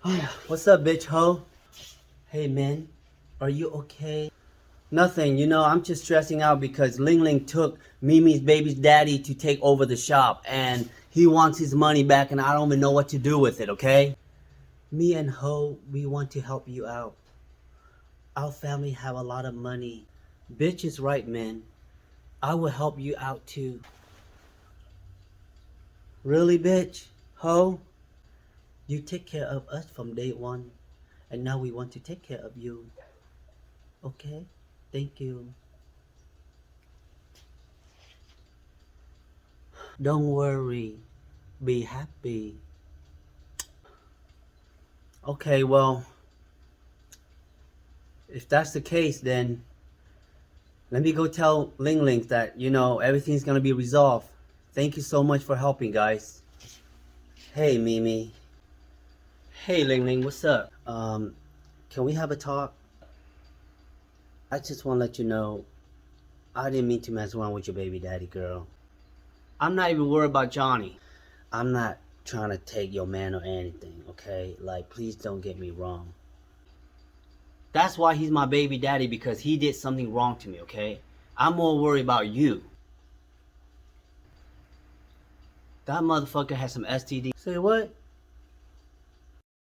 What's up, bitch ho? Hey, man. Are you okay? Nothing. I'm just stressing out because Ling Ling took Mimi's baby's daddy to take over the shop and he wants his money back and I don't even know what to do with it, okay? Me and Ho, we want to help you out. Our family have a lot of money. Bitch is right, man. I will help you out too. Really, bitch? Ho? You take care of us from day one, and now we want to take care of you. Okay? Thank you. Don't worry. Be happy. Okay, well, if that's the case, then let me go tell Ling Ling that, everything's gonna be resolved. Thank you so much for helping, guys. Hey, Mimi. Hey, Ling Ling, what's up? Can we have a talk? I just want to let you know, I didn't mean to mess around with your baby daddy, girl. I'm not even worried about Johnny. I'm not trying to take your man or anything, okay? Like, please don't get me wrong. That's why he's my baby daddy, because he did something wrong to me, okay? I'm more worried about you. That motherfucker has some STD. Say what?